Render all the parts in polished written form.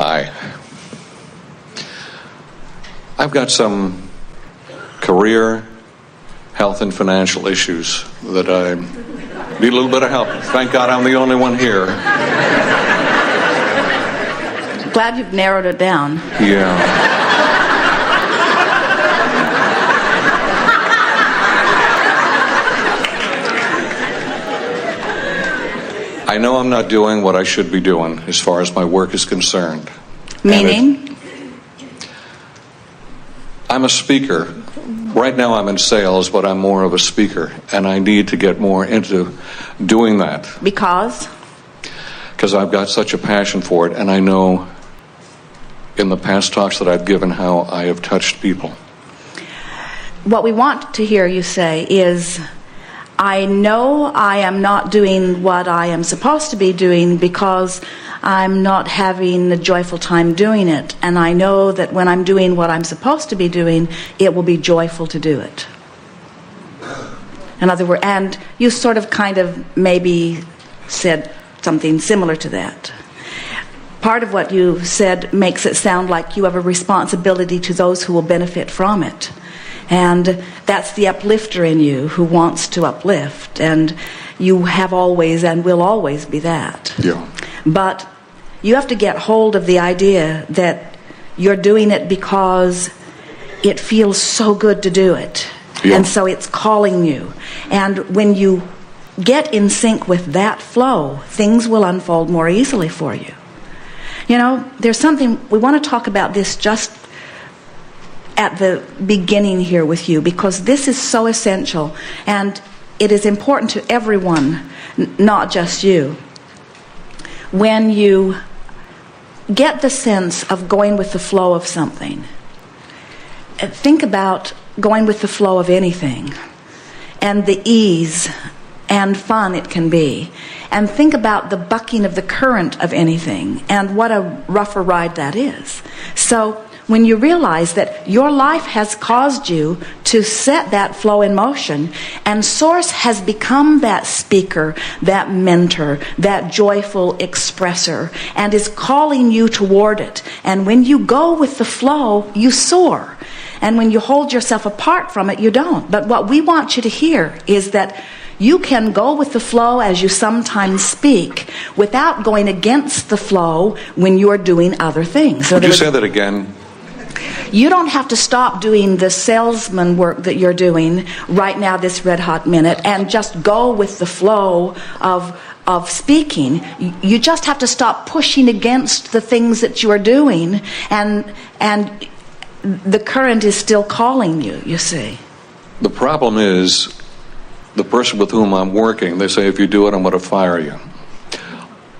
Hi. I've got some career, health, and financial issues that I need a little bit of help. Thank God I'm the only one here. Glad you've narrowed it down. Yeah. I know I'm not doing what I should be doing as far as my work is concerned. Meaning? I'm a speaker. Right now I'm in sales, but I'm more of a speaker, and I need to get more into doing that. Because? Because I've got such a passion for it, and I know in the past talks that I've given how I have touched people. What we want to hear you say is, I know I am not doing what I am supposed to be doing because I'm not having a joyful time doing it. And I know that when I'm doing what I'm supposed to be doing, it will be joyful to do it. In other words, and you sort of kind of maybe said something similar to that. Part of what you said makes it sound like you have a responsibility to those who will benefit from it. And that's the uplifter in you who wants to uplift. And you have always and will always be that. Yeah. But you have to get hold of the idea that you're doing it because it feels so good to do it. Yeah. And so it's calling you. And when you get in sync with that flow, things will unfold more easily for you. You know, there's something, we want to talk about this just at the beginning here with you, because this is so essential and it is important to everyone, not just you. When you get the sense of going with the flow of something, think about going with the flow of anything and the ease and fun it can be, and think about the bucking of the current of anything and what a rougher ride that is. So when you realize that your life has caused you to set that flow in motion, and Source has become that speaker, that mentor, that joyful expresser, and is calling you toward it. And when you go with the flow, you soar. And when you hold yourself apart from it, you don't. But what we want you to hear is that you can go with the flow as you sometimes speak without going against the flow when you're doing other things. Would you say that again? You don't have to stop doing the salesman work that you're doing right now, this red hot minute, and just go with the flow of speaking. You just have to stop pushing against the things that you are doing, and the current is still calling you, you see. The problem is, the person with whom I'm working, they say, if you do it, I'm going to fire you.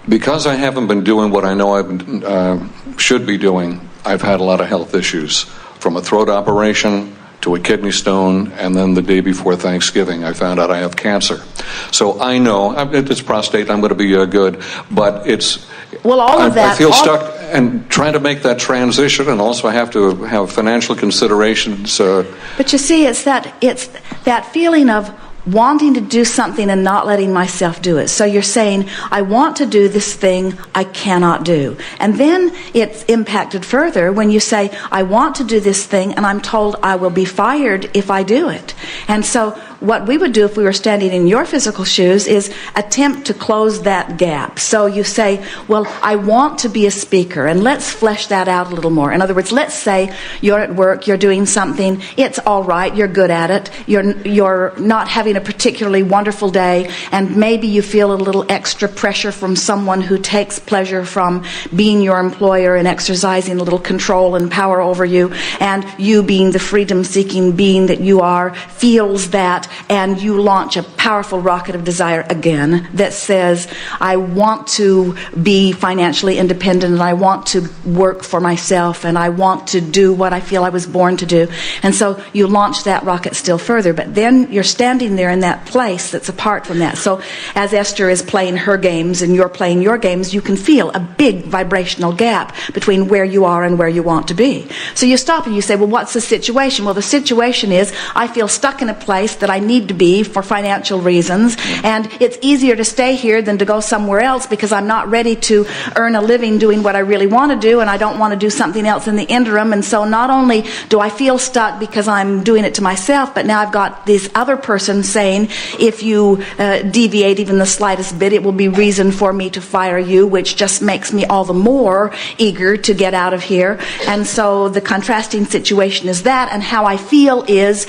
Because I haven't been doing what I know I should be doing, I've had a lot of health issues, from a throat operation to a kidney stone, and then the day before Thanksgiving I found out I have cancer. So I know, it's prostate, I'm going to be good, but it's... Well, all of that... I feel stuck and trying to make that transition, and also I have to have financial considerations. But you see, it's that feeling of wanting to do something and not letting myself do it. So you're saying, I want to do this thing I cannot do. And then it's impacted further when you say, I want to do this thing and I'm told I will be fired if I do it. And so what we would do if we were standing in your physical shoes is attempt to close that gap. So you say, well, I want to be a speaker, and let's flesh that out a little more. In other words, let's say you're at work, you're doing something, it's all right, you're good at it, you're not having a particularly wonderful day, and maybe you feel a little extra pressure from someone who takes pleasure from being your employer and exercising a little control and power over you, and you, being the freedom-seeking being that you are, feels that, and you launch a powerful rocket of desire again that says, I want to be financially independent, and I want to work for myself, and I want to do what I feel I was born to do. And so you launch that rocket still further, but then you're standing there in that place that's apart from that. So as Esther is playing her games and you're playing your games, you can feel a big vibrational gap between where you are and where you want to be. So you stop and you say, well, what's the situation? Well, the situation is I feel stuck in a place that I I need to be for financial reasons. And it's easier to stay here than to go somewhere else because I'm not ready to earn a living doing what I really want to do, and I don't want to do something else in the interim. And so not only do I feel stuck because I'm doing it to myself, but now I've got this other person saying, if you deviate even the slightest bit, it will be reason for me to fire you, which just makes me all the more eager to get out of here. And so the contrasting situation is that, and how I feel is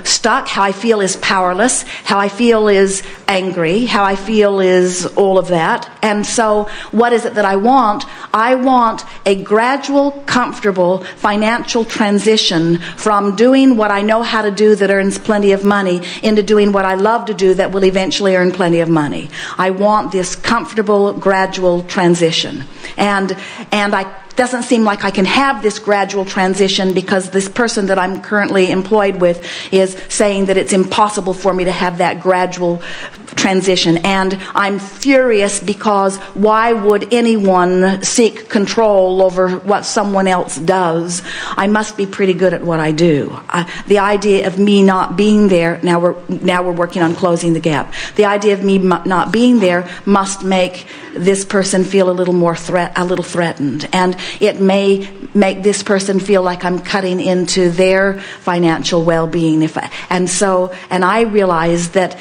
stuck, how I feel is powerless, how I feel is angry, how I feel is all of that. And so what is it that I want? I want a gradual, comfortable financial transition from doing what I know how to do that earns plenty of money into doing what I love to do that will eventually earn plenty of money. I want this comfortable, gradual transition. And I doesn't seem like I can have this gradual transition because this person that I'm currently employed with is saying that it's impossible for me to have that gradual transition. And I'm furious because why would anyone seek control over what someone else does? I must be pretty good at what I do. The idea of me not being there, now we're working on closing the gap. The idea of me not being there must make this person feel a little threatened, and it may make this person feel like I'm cutting into their financial well-being. And I realized that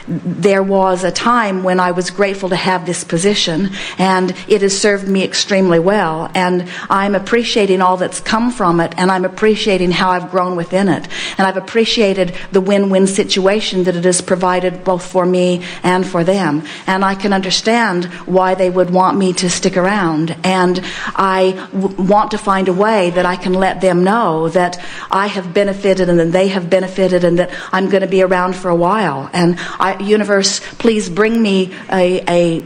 there was a time when I was grateful to have this position, and it has served me extremely well, and I'm appreciating all that's come from it, and I'm appreciating how I've grown within it, and I've appreciated the win-win situation that it has provided both for me and for them, and I can understand why they would want me to stick around, and I want to find a way that I can let them know that I have benefited and that they have benefited and that I'm going to be around for a while. And universe, please bring me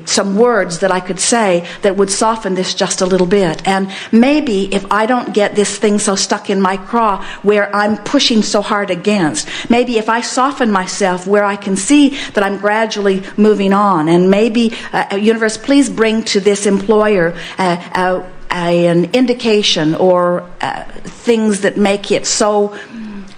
some words that I could say that would soften this just a little bit. And maybe if I don't get this thing so stuck in my craw where I'm pushing so hard against, maybe if I soften myself where I can see that I'm gradually moving on, and maybe universe, please bring to this employer an indication or things that make it so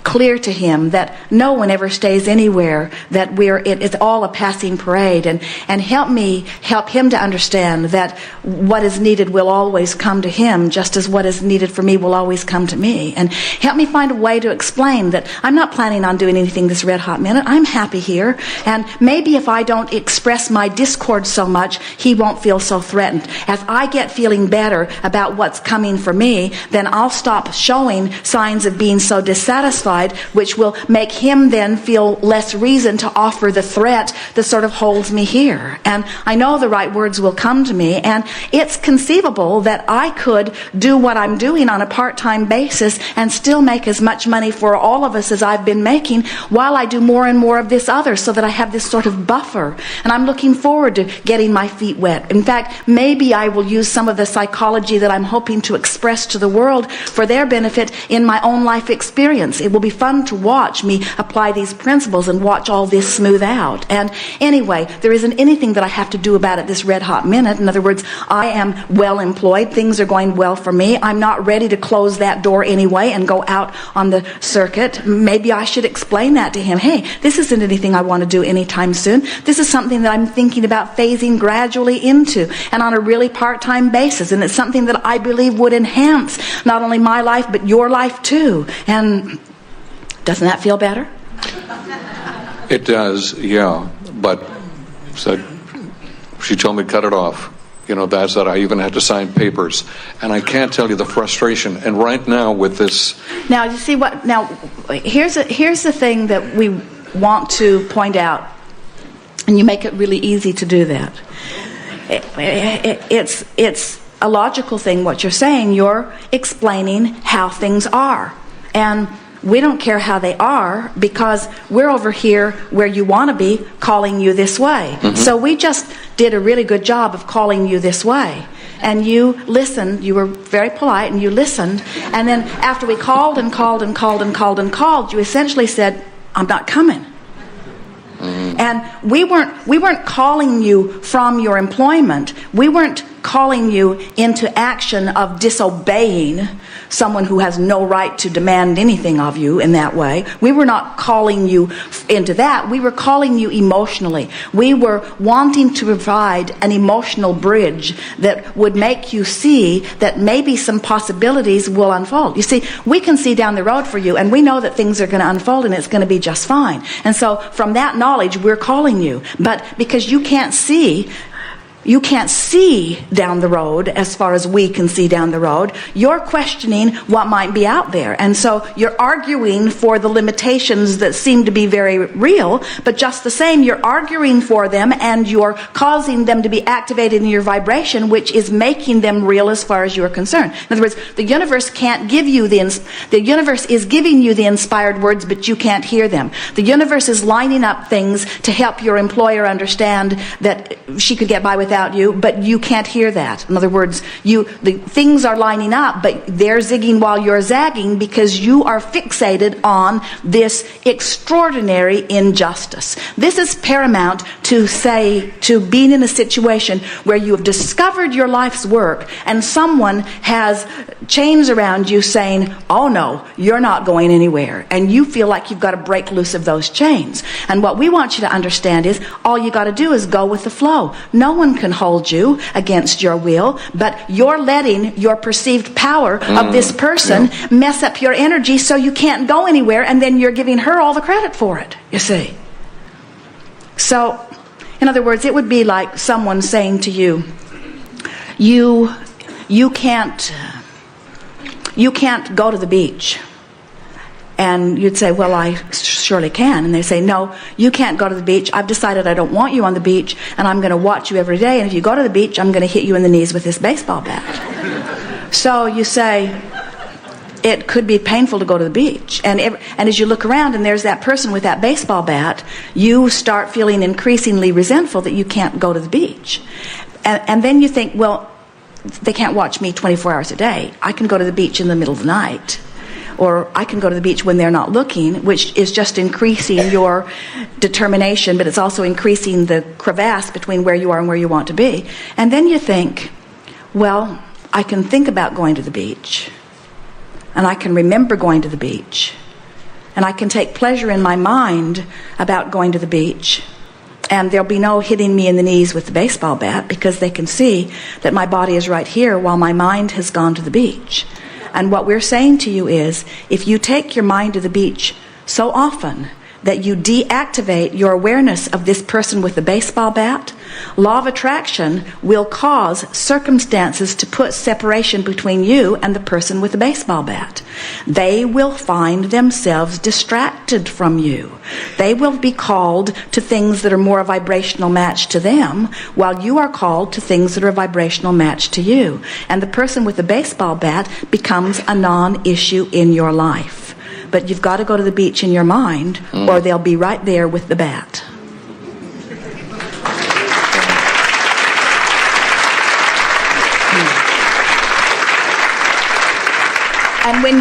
clear to him that no one ever stays anywhere, that it's all a passing parade, and help him to understand that what is needed will always come to him, just as what is needed for me will always come to me. And help me find a way to explain that I'm not planning on doing anything this red hot minute. I'm happy here, and maybe if I don't express my discord so much, he won't feel so threatened. As I get feeling better about what's coming for me, then I'll stop showing signs of being so dissatisfied, which will make him then feel less reason to offer the threat that sort of holds me here. And I know the right words will come to me, and it's conceivable that I could do what I'm doing on a part-time basis and still make as much money for all of us as I've been making while I do more and more of this other, so that I have this sort of buffer. And I'm looking forward to getting my feet wet. In fact, maybe I will use some of the psychology that I'm hoping to express to the world for their benefit in my own life experience. It will be fun to watch me apply these principles and watch all this smooth out. And anyway, there isn't anything that I have to do about it this red hot minute. In other words, I am well employed. Things are going well for me. I'm not ready to close that door anyway and go out on the circuit. Maybe I should explain that to him. Hey, this isn't anything I want to do anytime soon. This is something that I'm thinking about phasing gradually into, and on a really part-time basis. And it's something that I believe would enhance not only my life, but your life too. And doesn't that feel better? It does, yeah. But she told me to cut it off. That's that I even had to sign papers. And I can't tell you the frustration. And right now with this... Now, you see what... Now, here's the thing that we want to point out. And you make it really easy to do that. It's a logical thing, what you're saying. You're explaining how things are. And we don't care how they are, because we're over here where you want to be, calling you this way. Mm-hmm. So we just did a really good job of calling you this way. And you listened, you were very polite, and you listened. And then after we called and called and called and called and called, you essentially said, I'm not coming. Mm-hmm. And we weren't calling you from your employment. We weren't calling you into action of disobeying someone who has no right to demand anything of you in that way. We were not calling you into that. We were calling you emotionally. We were wanting to provide an emotional bridge that would make you see that maybe some possibilities will unfold. You see, we can see down the road for you, and we know that things are going to unfold and it's going to be just fine. And so from that knowledge, we're calling you. But because you can't see down the road as far as we can see down the road, you're questioning what might be out there. And so you're arguing for the limitations that seem to be very real, but just the same, you're arguing for them and you're causing them to be activated in your vibration, which is making them real as far as you're concerned. In other words, the universe can't give you the universe is giving you the inspired words, but you can't hear them. The universe is lining up things to help your employer understand that she could get by without you, but you can't hear that. In other words, the things are lining up, but they're zigging while you're zagging because you are fixated on this extraordinary injustice. This is paramount to being in a situation where you have discovered your life's work and someone has chains around you saying, oh no, you're not going anywhere. And you feel like you've got to break loose of those chains. And what we want you to understand is all you got to do is go with the flow. No one can hold you against your will, but you're letting your perceived power of this person mess up your energy so you can't go anywhere, and then you're giving her all the credit for it, you see. So, in other words, it would be like someone saying to you, you can't go to the beach. And you'd say, well, I surely can. And they say, no, you can't go to the beach. I've decided I don't want you on the beach, and I'm going to watch you every day. And if you go to the beach, I'm going to hit you in the knees with this baseball bat. So you say, it could be painful to go to the beach. And as you look around and there's that person with that baseball bat, you start feeling increasingly resentful that you can't go to the beach. And then you think, well, they can't watch me 24 hours a day. I can go to the beach in the middle of the night. Or I can go to the beach when they're not looking, which is just increasing your determination, but it's also increasing the crevasse between where you are and where you want to be. And then you think, well, I can think about going to the beach, and I can remember going to the beach, and I can take pleasure in my mind about going to the beach, and there'll be no hitting me in the knees with the baseball bat because they can see that my body is right here while my mind has gone to the beach. And what we're saying to you is, if you take your mind to the beach so often that you deactivate your awareness of this person with the baseball bat, law of attraction will cause circumstances to put separation between you and the person with the baseball bat. They will find themselves distracted from you. They will be called to things that are more a vibrational match to them, while you are called to things that are a vibrational match to you. And the person with the baseball bat becomes a non-issue in your life. But you've got to go to the beach in your mind, or they'll be right there with the bat. And when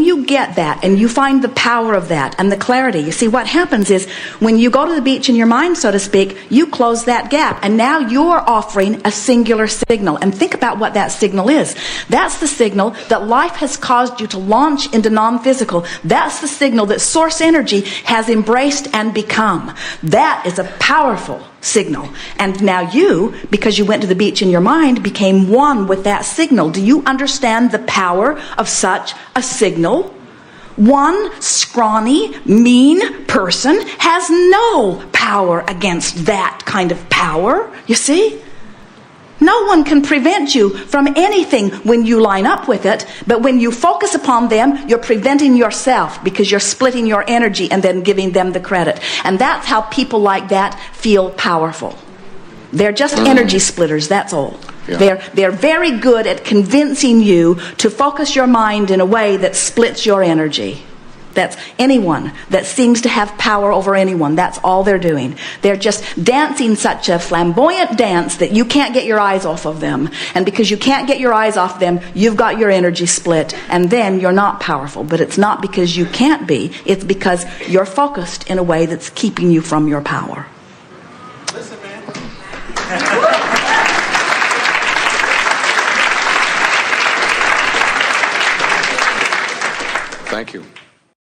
you get that, and you find the power of that and the clarity, you see what happens is when you go to the beach in your mind, so to speak, you close that gap, and now you're offering a singular signal. And think about what that signal is. That's the signal that life has caused you to launch into non-physical. That's the signal that source energy has embraced and become. That is a powerful signal. And now you, because you went to the beach in your mind, became one with that signal. Do you understand the power of such a signal? One scrawny, mean person has no power against that kind of power, you see? No one can prevent you from anything when you line up with it, but when you focus upon them, you're preventing yourself because you're splitting your energy and then giving them the credit. And that's how people like that feel powerful. They're just energy splitters, that's all. Yeah. They're very good at convincing you to focus your mind in a way that splits your energy. That's anyone that seems to have power over anyone. That's all they're doing. They're just dancing such a flamboyant dance that you can't get your eyes off of them. And because you can't get your eyes off them, you've got your energy split, and then you're not powerful. But it's not because you can't be. It's because you're focused in a way that's keeping you from your power. Listen, man. Thank you.